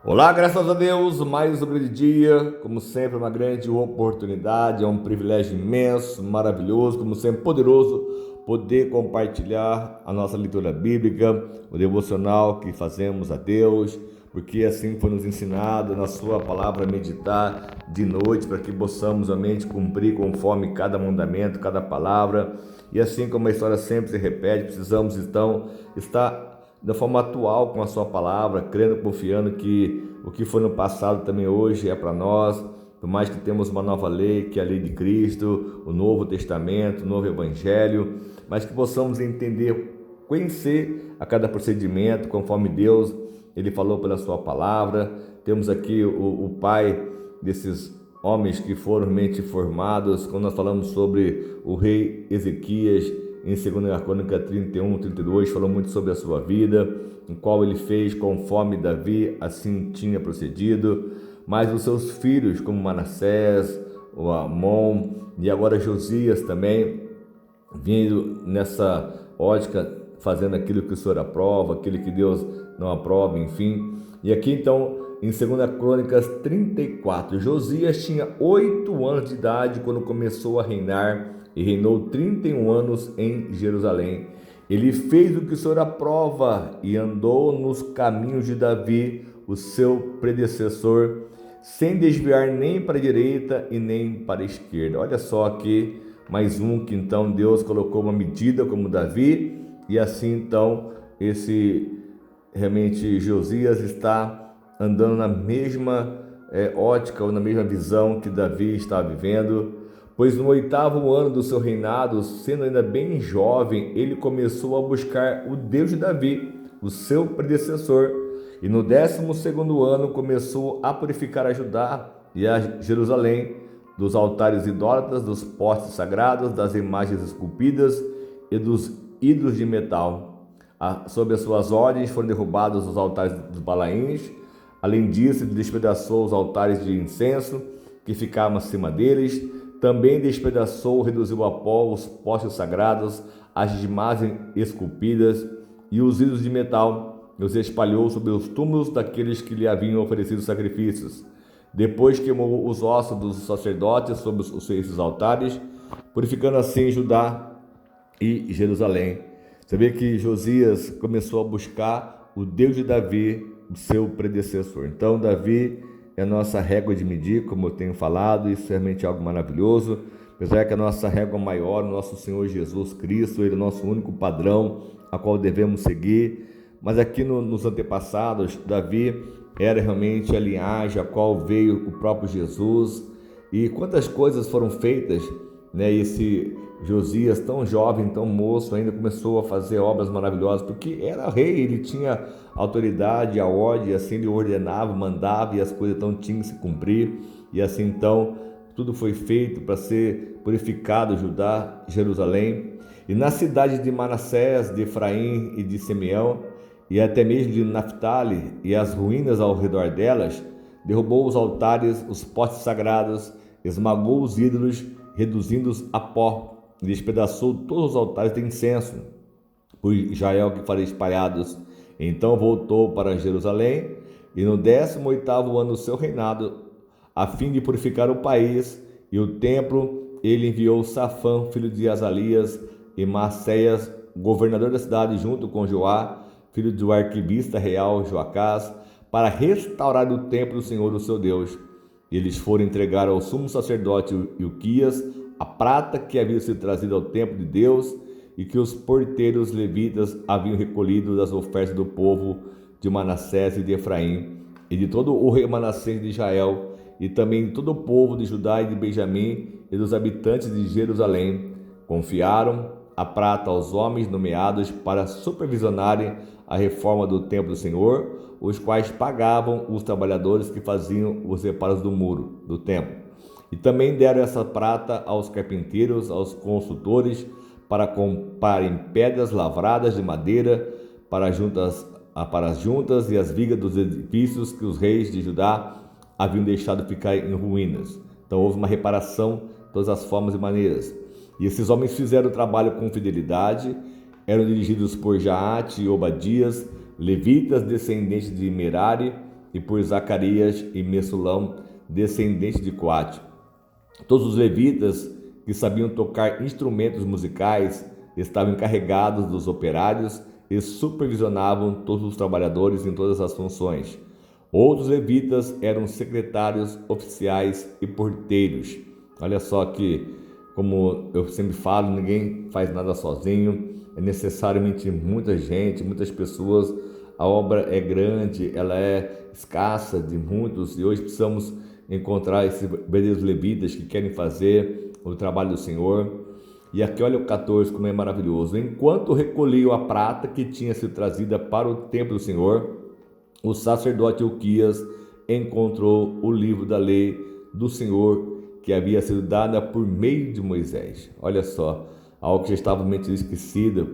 Olá, graças a Deus, mais um grande dia, como sempre, uma grande oportunidade, é um privilégio imenso, maravilhoso, como sempre, poderoso, poder compartilhar a nossa leitura bíblica, o devocional que fazemos a Deus, porque assim foi nos ensinado na sua palavra meditar de noite, para que possamos a mente cumprir conforme cada mandamento, cada palavra, e assim como a história sempre se repete, precisamos então estar da forma atual com a sua palavra, crendo, confiando que o que foi no passado também hoje é para nós, por mais que temos uma nova lei, que é a lei de Cristo, o Novo Testamento, o Novo Evangelho, mas que possamos entender, conhecer a cada procedimento, conforme Deus, Ele falou pela sua palavra. Temos aqui o pai desses homens que foram realmente formados, quando nós falamos sobre o rei Ezequias, em 2 Crônica 31, 32, falou muito sobre a sua vida, em qual ele fez conforme Davi assim tinha procedido, mas os seus filhos, como Manassés, o Amon e agora Josias também, vindo nessa ótica, fazendo aquilo que o Senhor aprova, aquilo que Deus não aprova, enfim. E aqui então, em 2 Crônicas 34, Josias tinha 8 anos de idade quando começou a reinar, e reinou 31 anos em Jerusalém. Ele fez o que o Senhor aprova e andou nos caminhos de Davi, o seu predecessor, sem desviar nem para a direita e nem para a esquerda. Olha só aqui, mais um que então Deus colocou uma medida como Davi, e assim então esse realmente Josias está andando na mesma ótica ou na mesma visão que Davi está vivendo. Pois no 8º ano do seu reinado, sendo ainda bem jovem, ele começou a buscar o Deus de Davi, o seu predecessor, e no 12º ano começou a purificar a Judá e a Jerusalém dos altares idólatras, dos postes sagrados, das imagens esculpidas e dos ídolos de metal. Sob as suas ordens foram derrubados os altares dos Balaíns. Além disso, ele despedaçou os altares de incenso que ficavam acima deles. Também despedaçou, reduziu a pó os postes sagrados, as imagens esculpidas e os ídolos de metal, e os espalhou sobre os túmulos daqueles que lhe haviam oferecido sacrifícios. Depois queimou os ossos dos sacerdotes sobre esses altares, purificando assim Judá e Jerusalém. Você vê que Josias começou a buscar o Deus de Davi, o seu predecessor. Então Davi é a nossa régua de medir, como eu tenho falado, isso é realmente algo maravilhoso. Apesar que a nossa régua maior, o nosso Senhor Jesus Cristo, Ele é o nosso único padrão a qual devemos seguir. Mas aqui nos antepassados, Davi era realmente a linhagem a qual veio o próprio Jesus. E quantas coisas foram feitas, né? Esse Josias, tão jovem, tão moço, ainda começou a fazer obras maravilhosas, porque era rei, ele tinha autoridade, a ordem, assim ele ordenava, mandava, e as coisas então tinham que se cumprir, e assim então tudo foi feito para ser purificado Judá, Jerusalém, e na cidade de Manassés, de Efraim e de Simeão, e até mesmo de Naphtali, e as ruínas ao redor delas, derrubou os altares, os postes sagrados, esmagou os ídolos, reduzindo-os a pó, e despedaçou todos os altares de incenso, por Israel que faria espalhados. Então voltou para Jerusalém, e no 18º ano do seu reinado, a fim de purificar o país e o templo, ele enviou Safã, filho de Azalias, e Maacéias, governador da cidade, junto com Joá, filho do arquivista real Joacás, para restaurar o templo do Senhor, o seu Deus. Eles foram entregar ao sumo sacerdote Ilquias a prata que havia sido trazida ao templo de Deus e que os porteiros levitas haviam recolhido das ofertas do povo de Manassés e de Efraim e de todo o remanescente de Israel, e também de todo o povo de Judá e de Benjamim e dos habitantes de Jerusalém. Confiaram a prata aos homens nomeados para supervisionarem a reforma do templo do Senhor, os quais pagavam os trabalhadores que faziam os reparos do muro do templo. E também deram essa prata aos carpinteiros, aos construtores, para comprarem pedras lavradas de madeira para as juntas e as vigas dos edifícios que os reis de Judá haviam deixado ficar em ruínas. Então houve uma reparação de todas as formas e maneiras. E esses homens fizeram o trabalho com fidelidade, eram dirigidos por Jaate e Obadias, levitas descendentes de Merari, e por Zacarias e Messulão, descendente de Coate. Todos os levitas que sabiam tocar instrumentos musicais estavam encarregados dos operários e supervisionavam todos os trabalhadores em todas as funções. Outros levitas eram secretários, oficiais e porteiros. Olha só que, como eu sempre falo, ninguém faz nada sozinho, é necessariamente muita gente, muitas pessoas. A obra é grande, ela é escassa de muitos e hoje precisamos encontrar esses verdadeiros levitas que querem fazer o trabalho do Senhor. E aqui olha o 14 como é maravilhoso. Enquanto recolhiam a prata que tinha sido trazida para o templo do Senhor, o sacerdote Ilquias encontrou o livro da lei do Senhor que havia sido dada por meio de Moisés. Olha só, algo que já estava meio esquecido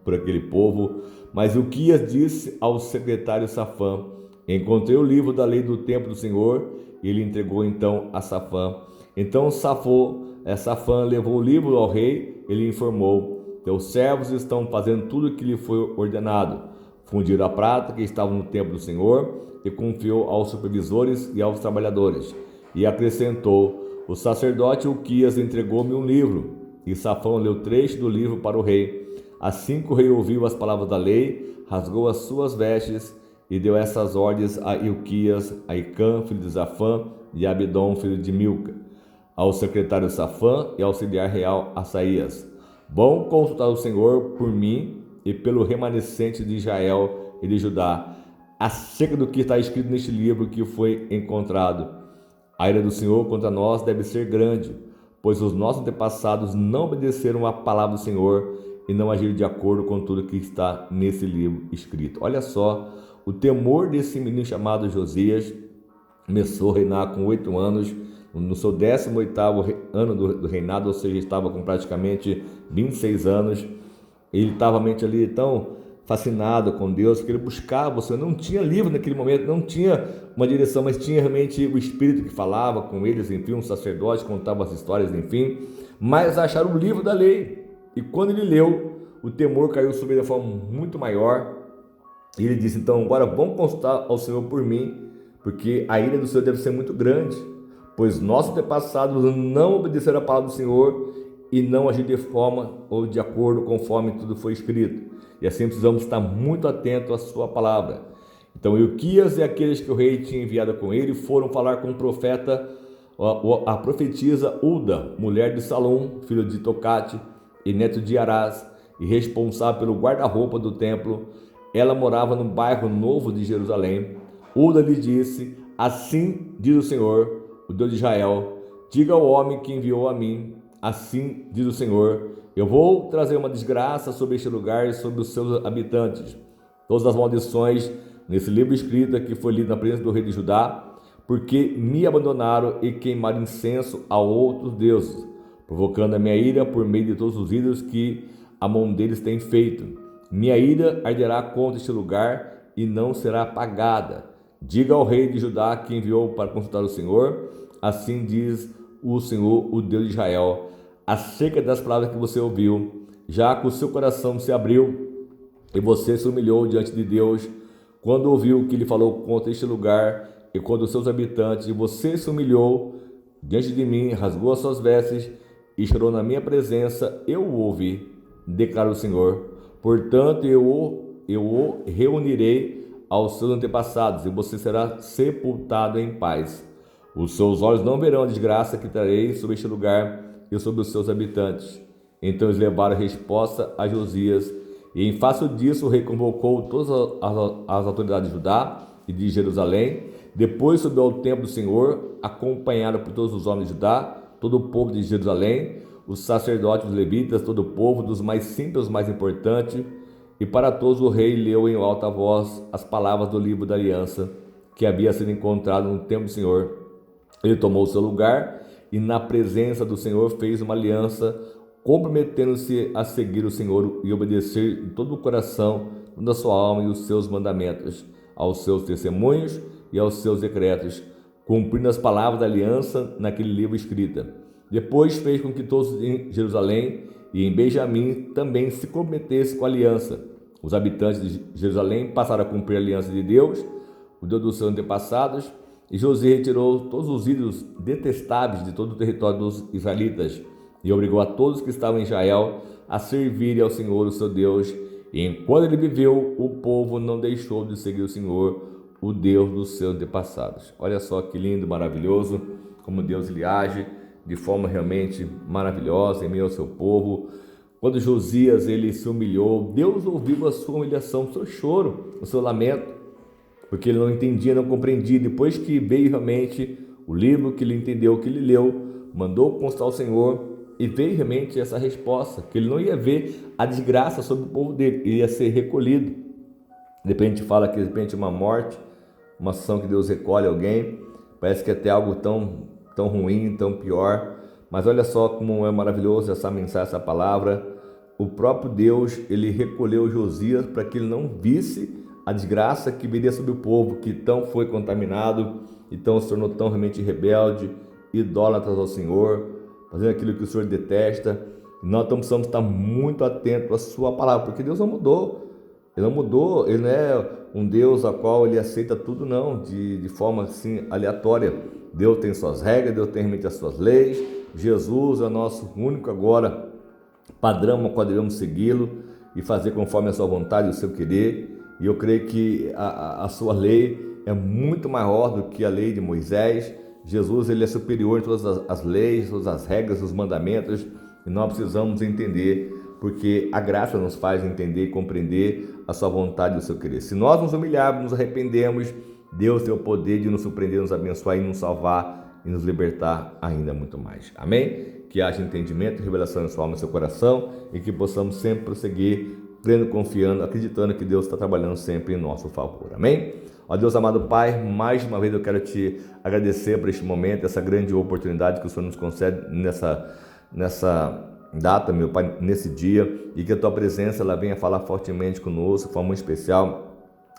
por aquele povo. Mas Ilquias disse ao secretário Safã: encontrei o livro da lei do templo do Senhor, e ele entregou então a Safã. Então Safã levou o livro ao rei, ele informou: teus servos estão fazendo tudo o que lhe foi ordenado. Fundiram a prata que estava no templo do Senhor e confiou aos supervisores e aos trabalhadores. E acrescentou: o sacerdote Ilquias entregou-me um livro. E Safã leu trecho do livro para o rei. Assim que o rei ouviu as palavras da lei, rasgou as suas vestes e deu essas ordens a Ilquias, a Icã, filho de Safã, e a Abidom, filho de Milca, ao secretário Safã e ao auxiliar real Asaías: vão consultar o Senhor por mim e pelo remanescente de Israel e de Judá, acerca do que está escrito neste livro que foi encontrado. A ira do Senhor contra nós deve ser grande, pois os nossos antepassados não obedeceram à palavra do Senhor e não agiram de acordo com tudo que está nesse livro escrito. Olha só, o temor desse menino chamado Josias começou a reinar com 8 anos, no seu 18º ano do reinado, ou seja, estava com praticamente 26 anos. Ele estava mente ali tão fascinado com Deus que ele buscava. Você não tinha livro naquele momento, não tinha uma direção, mas tinha realmente o Espírito que falava com eles, enfim, um sacerdote contava as histórias, enfim. Mas acharam o livro da lei, e quando ele leu, o temor caiu sobre ele de forma muito maior. E ele disse: então agora vamos consultar ao Senhor por mim, porque a ira do Senhor deve ser muito grande, pois nossos antepassados não obedeceram a palavra do Senhor e não agir de forma ou de acordo conforme tudo foi escrito. E assim precisamos estar muito atentos à sua palavra. Então Ilquias e aqueles que o rei tinha enviado com ele foram falar com o profeta, a profetisa Ulda, mulher de Salom, filho de Tocate e neto de Arás, e responsável pelo guarda-roupa do templo. Ela morava no bairro Novo de Jerusalém. Ulda lhe disse: assim diz o Senhor, o Deus de Israel, diga ao homem que enviou a mim: assim diz o Senhor, eu vou trazer uma desgraça sobre este lugar e sobre os seus habitantes. Todas as maldições nesse livro escrito que foi lido na presença do rei de Judá, porque me abandonaram e queimaram incenso a outros deuses, provocando a minha ira por meio de todos os ídolos que a mão deles tem feito. Minha ira arderá contra este lugar e não será apagada. Diga ao rei de Judá que enviou para consultar o Senhor: assim diz o Senhor, o Deus de Israel, acerca das palavras que você ouviu, já que o seu coração se abriu e você se humilhou diante de Deus, quando ouviu que ele falou contra este lugar e contra os seus habitantes, e você se humilhou diante de mim, rasgou as suas vestes e chorou na minha presença, eu o ouvi, declara o Senhor. Portanto, eu o reunirei aos seus antepassados, e você será sepultado em paz. Os seus olhos não verão a desgraça que trarei sobre este lugar e sobre os seus habitantes. Então eles levaram a resposta a Josias, e em face disso o rei convocou todas as autoridades de Judá e de Jerusalém. Depois subiu ao templo do Senhor, acompanhado por todos os homens de Judá, todo o povo de Jerusalém, os sacerdotes, os levitas, todo o povo, dos mais simples aos mais importantes. E para todos o rei leu em alta voz as palavras do livro da aliança que havia sido encontrado no templo do Senhor. Ele tomou o seu lugar e na presença do Senhor fez uma aliança, comprometendo-se a seguir o Senhor e obedecer de todo o coração, toda a sua alma e os seus mandamentos, aos seus testemunhos e aos seus decretos, cumprindo as palavras da aliança naquele livro escrita. Depois fez com que todos em Jerusalém e em Benjamim também se comprometessem com a aliança. Os habitantes de Jerusalém passaram a cumprir a aliança de Deus, o Deus dos seus antepassados, e Josias retirou todos os ídolos detestáveis de todo o território dos israelitas e obrigou a todos que estavam em Israel a servirem ao Senhor, o seu Deus. E enquanto ele viveu, o povo não deixou de seguir o Senhor, o Deus dos seus antepassados. Olha só que lindo, maravilhoso, como Deus lhe age de forma realmente maravilhosa em meio ao seu povo. Quando Josias ele se humilhou, Deus ouviu a sua humilhação, o seu choro, o seu lamento, porque ele não entendia, não compreendia. Depois que veio realmente o livro que ele entendeu, que ele leu, mandou constar ao Senhor, e veio realmente essa resposta, que ele não ia ver a desgraça sobre o povo dele, ele ia ser recolhido. De repente fala que de repente uma morte, uma ação que Deus recolhe alguém, parece que é até algo tão ruim, tão pior. Mas olha só como é maravilhoso essa mensagem, essa palavra. O próprio Deus, ele recolheu Josias para que ele não visse a desgraça que viria sobre o povo, que tão foi contaminado, e tão se tornou tão realmente rebelde, idólatras ao Senhor, fazendo aquilo que o Senhor detesta. E nós precisamos estar muito atentos à sua palavra, porque Deus não mudou. Ele não mudou, ele não é um Deus a qual ele aceita tudo não, de forma assim aleatória. Deus tem suas regras, Deus tem realmente as suas leis. Jesus é o nosso único agora padrão ao qual devemos segui-lo e fazer conforme a sua vontade e o seu querer. E eu creio que a sua lei é muito maior do que a lei de Moisés. Jesus ele é superior em todas as leis, todas as regras, os mandamentos, e nós precisamos entender, porque a graça nos faz entender e compreender a sua vontade e o seu querer. Se nós nos humilharmos, nos arrependemos, Deus tem o poder de nos surpreender, nos abençoar e nos salvar e nos libertar ainda muito mais. Amém? Que haja entendimento e revelação na sua alma e no seu coração, e que possamos sempre prosseguir, crendo, confiando, acreditando que Deus está trabalhando sempre em nosso favor. Amém? Ó Deus amado Pai, mais uma vez eu quero te agradecer por este momento, essa grande oportunidade que o Senhor nos concede nessa data, meu Pai, nesse dia, e que a Tua presença ela venha falar fortemente conosco, de forma muito especial.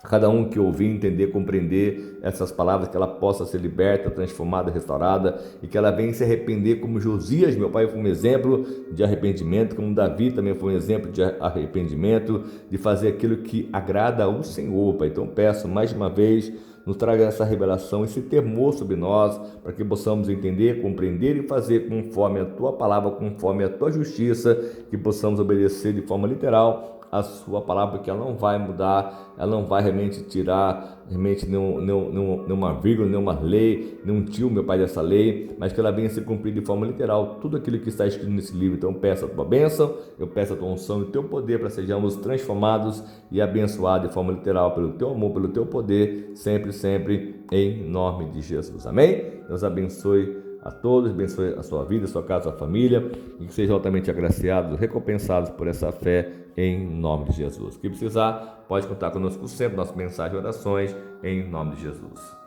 Cada um que ouvir, entender, compreender essas palavras, que ela possa ser liberta, transformada, restaurada, e que ela venha se arrepender, como Josias, meu Pai, foi um exemplo de arrependimento, como Davi também foi um exemplo de arrependimento, de fazer aquilo que agrada ao Senhor, Pai. Então peço mais uma vez, nos traga essa revelação, esse temor sobre nós, para que possamos entender, compreender e fazer conforme a Tua palavra, conforme a Tua justiça, que possamos obedecer de forma literal a sua palavra, porque ela não vai mudar, ela não vai realmente tirar realmente nenhuma vírgula, nenhuma lei, nenhum tio, meu Pai, dessa lei, mas que ela venha ser cumprida de forma literal, tudo aquilo que está escrito nesse livro. Então peço a Tua bênção, eu peço a Tua unção e o Teu poder para sejamos transformados e abençoados de forma literal pelo Teu amor, pelo Teu poder, sempre, sempre, em nome de Jesus. Amém? Deus abençoe a todos, abençoe a sua vida, a sua casa, a sua família, e que sejam altamente agraciados, recompensados por essa fé, em nome de Jesus. Se precisar, pode contar conosco sempre, nossa mensagem e orações, em nome de Jesus.